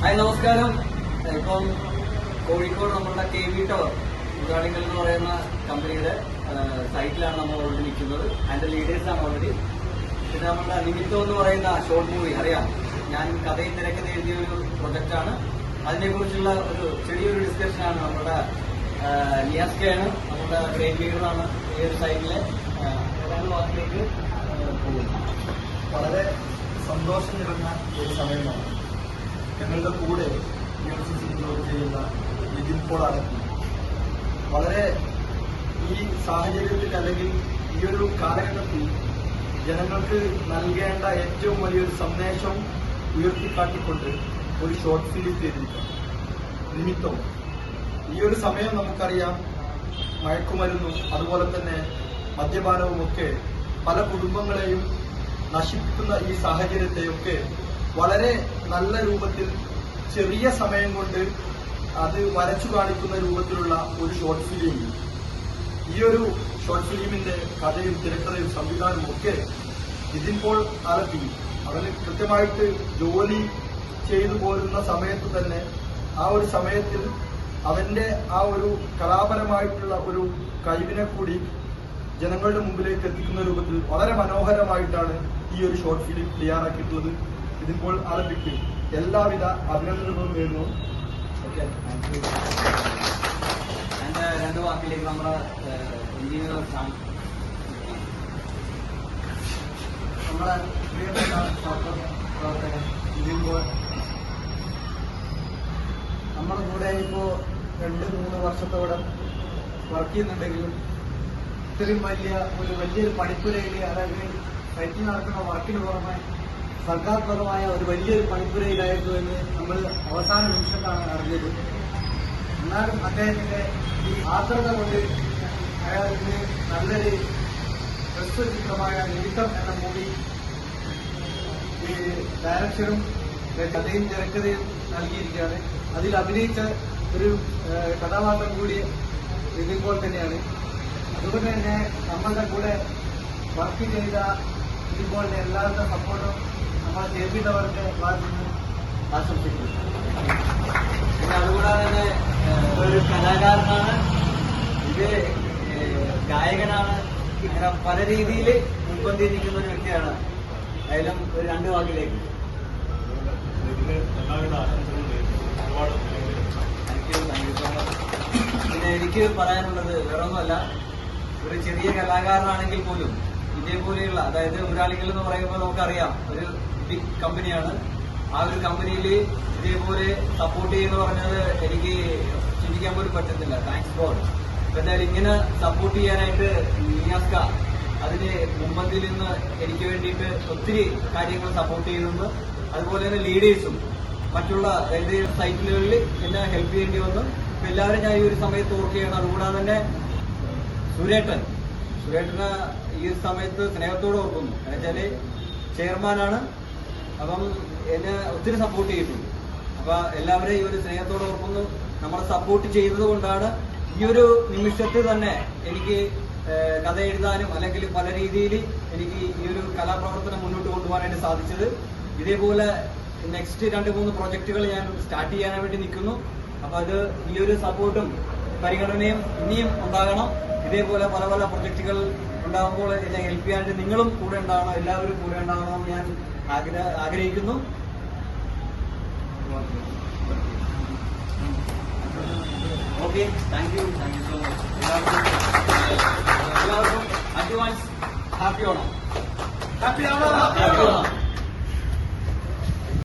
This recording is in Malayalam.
ഹായ് നമസ്കാരം. ഇപ്പം കോഴിക്കോട് നമ്മളുടെ KV ടവർ മുതാളിക്കൽ എന്ന് പറയുന്ന കമ്പനിയുടെ സൈറ്റിലാണ് നമ്മൾ ഓൾറെഡി നിൽക്കുന്നത്. അതിന്റെ ലീഡേഴ്സാണ് ഓൾറെഡി. പിന്നെ നമ്മുടെ നിമിത്തം എന്ന് പറയുന്ന ഷോർട്ട് മൂവി അറിയാം. ഞാൻ കഥയും തിരക്കഥ എഴുതിയ ഒരു പ്രൊജക്റ്റാണ്. അതിനെക്കുറിച്ചുള്ള ഒരു ചെറിയൊരു ഡിസ്കഷനാണ് നമ്മുടെ നിയാസ്കയാണ് നമ്മുടെ ഗ്രേറ്റ് ലീഡറാണ് ഈ ഒരു സൈറ്റിലെ ഏതാണ്ട് വാക്കിലേക്ക് പോകുന്നത്. വളരെ സന്തോഷം നിറഞ്ഞ ഒരു സമയമാണ്. ഞങ്ങളുടെ കൂടെ യൂണിവേഴ്സിറ്റി ജോലി ചെയ്യുന്ന നിതിൻ പോൾ അടക്കി വളരെ ഈ സാഹചര്യത്തിൽ അല്ലെങ്കിൽ ഈ ഒരു കാലഘട്ടത്തിൽ ജനങ്ങൾക്ക് നൽകേണ്ട ഏറ്റവും വലിയൊരു സന്ദേശം ഉയർത്തിക്കാട്ടിക്കൊണ്ട് ഒരു ഷോർട്ട് ഫിലിം ചെയ്തിരിക്കുന്നു. നിമിത്തം ഈ ഒരു സമയം നമുക്കറിയാം, മയക്കുമരുന്നും അതുപോലെ തന്നെ മദ്യപാനവും ഒക്കെ പല കുടുംബങ്ങളെയും നശിപ്പിക്കുന്ന ഈ സാഹചര്യത്തെയൊക്കെ വളരെ നല്ല രൂപത്തിൽ ചെറിയ സമയം കൊണ്ട് അത് വരച്ചു കാണിക്കുന്ന രൂപത്തിലുള്ള ഒരു ഷോർട്ട് ഫിലിം. ഈ ഒരു ഷോർട്ട് ഫിലിമിന്റെ കഥയും തിരക്കഥയും സംവിധാനവും ഒക്കെ നിതിൻ പോൾ ആലപ്പി അവന് കൃത്യമായിട്ട് ജോലി ചെയ്തു പോരുന്ന സമയത്ത് തന്നെ ആ ഒരു സമയത്തിൽ അവന്റെ ആ ഒരു കലാപരമായിട്ടുള്ള ഒരു കഴിവിനെ കൂടി ജനങ്ങളുടെ മുമ്പിലേക്ക് എത്തിക്കുന്ന രൂപത്തിൽ വളരെ മനോഹരമായിട്ടാണ് ഈ ഒരു ഷോർട്ട് ഫിലിം തയ്യാറാക്കിയിട്ടുള്ളത്. ഇതിപ്പോൾ ആലപ്പിക്ക് എല്ലാവിധ അഭിനന്ദനങ്ങളും നേരുന്നു. ഓക്കെ, എന്റെ രണ്ട് വാക്കിലേക്ക് നമ്മുടെ എഞ്ചിനീയർ നമ്മുടെ പ്രിയപ്പെട്ട പ്രവർത്തകൻ ഇതിപ്പോൾ നമ്മുടെ കൂടെ ഇപ്പോൾ 2-3 വർഷത്തോടെ വർക്ക് ചെയ്യുന്നുണ്ടെങ്കിലും ഇത്രയും വലിയൊരു പണിപ്പുരയിൽ അല്ലെങ്കിൽ സൈറ്റിൽ നടക്കുന്ന വർക്കിന് പുറമെ സർഗാത്മകമായ ഒരു വലിയൊരു പണിപ്പുരയിലായിരുന്നു എന്ന് നമ്മൾ അവസാന നിമിഷത്താണ് അറിഞ്ഞത്. എന്നാലും അദ്ദേഹത്തിന്റെ ഈ ആർദ്രത കൊണ്ട് അയാൾക്ക് നല്ലൊരു ഹ്രസ്വചിത്രമായ നിമിത്തം എന്ന മൂവി ഈ ഡയറക്ഷനും കഥയും തിരക്കഥയും നൽകിയിരിക്കുകയാണ്. അതിൽ അഭിനയിച്ച ഒരു കഥാപാത്രം കൂടി ഇതിപ്പോൾ തന്നെയാണ്. അതുകൊണ്ട് തന്നെ നമ്മളുടെ കൂടെ വർക്ക് ചെയ്ത ഇതിപ്പോഴത്തെ എല്ലാവരുടെ സപ്പോർട്ടും നമ്മളെ കേൾപ്പിച്ചവർക്ക് ഭാഗത്തുനിന്ന് ആശംസിക്കുന്നു. പിന്നെ അതുകൂടാതെ തന്നെ ഒരു കലാകാരനാണ്, ഇത് ഗായകനാണ്, ഇങ്ങനെ പല രീതിയിൽ മുൻപന്തിയിരിക്കുന്ന ഒരു വ്യക്തിയാണ്. അതിലും ഒരു 2 വാക്കിലേക്ക് താങ്ക് യു സോ മച്ച്. പിന്നെ എനിക്ക് പറയാനുള്ളത് വേറൊന്നുമല്ല, ഒരു ചെറിയ കലാകാരനാണെങ്കിൽ പോലും ഇതേപോലെയുള്ള, അതായത് ഊരാളികൾ എന്ന് പറയുമ്പോൾ നമുക്കറിയാം ഒരു ബിഗ് കമ്പനിയാണ്. ആ ഒരു കമ്പനിയിൽ ഇതേപോലെ സപ്പോർട്ട് ചെയ്യുന്ന പറഞ്ഞത് എനിക്ക് ചിന്തിക്കാൻ പോലും പറ്റത്തില്ല. Thanks God. എന്തായാലും ഇങ്ങനെ സപ്പോർട്ട് ചെയ്യാനായിട്ട് നിയാസ്ക അതിന് മുമ്പന്തിൽ നിന്ന് എനിക്ക് വേണ്ടിയിട്ട് ഒത്തിരി കാര്യങ്ങൾ സപ്പോർട്ട് ചെയ്യുന്നുണ്ട്. അതുപോലെ തന്നെ ലീഡേഴ്സും മറ്റുള്ള സൈറ്റുകളിൽ എന്നെ ഹെൽപ്പ് ചെയ്യേണ്ടി വന്നു. ഇപ്പൊ എല്ലാവരും ഞാൻ ഈ ഒരു സമയത്ത് ഓർക്കുകയാണ്. അതുകൂടാതെ തന്നെ സുരേട്ടന് ഈ സമയത്ത് സ്നേഹത്തോടെ ഓർക്കുന്നു. എന്നുവെച്ചാല് ചെയർമാനാണ്, അപ്പം എന്നെ ഒത്തിരി സപ്പോർട്ട് ചെയ്തിട്ടുണ്ട്. അപ്പൊ എല്ലാവരെയും ഈ ഒരു സ്നേഹത്തോടെ ഓർക്കുന്നു. നമ്മളെ സപ്പോർട്ട് ചെയ്തത് കൊണ്ടാണ് ഈ ഒരു നിമിഷത്തിൽ തന്നെ എനിക്ക് കഥ എഴുതാനും അല്ലെങ്കിൽ പല രീതിയിൽ എനിക്ക് ഈ ഒരു കലാപ്രവർത്തനം മുന്നോട്ട് കൊണ്ടുപോകാനായിട്ട് സാധിച്ചത്. ഇതേപോലെ നെക്സ്റ്റ് 2-3 പ്രൊജക്ടുകൾ ഞാൻ സ്റ്റാർട്ട് ചെയ്യാൻ വേണ്ടി നിൽക്കുന്നു. അപ്പൊ അത് ഈ ഒരു സപ്പോർട്ടും പരിഗണനയും ഇനിയും ഉണ്ടാകണം. ഇതേപോലെ പല പല പ്രൊജക്ടുകൾ ഉണ്ടാകുമ്പോൾ എന്നെ ഹെൽപ്പ് ചെയ്യാനായിട്ട് നിങ്ങളും കൂടെ ഉണ്ടാകണം, എല്ലാവരും കൂടെ ഉണ്ടാകണമെന്ന് ഞാൻ ആഗ്രഹിക്കുന്നു. Okay, thank you so much. എല്ലാവർക്കും അഡ്വാൻസ് ഹാപ്പി ഓണം.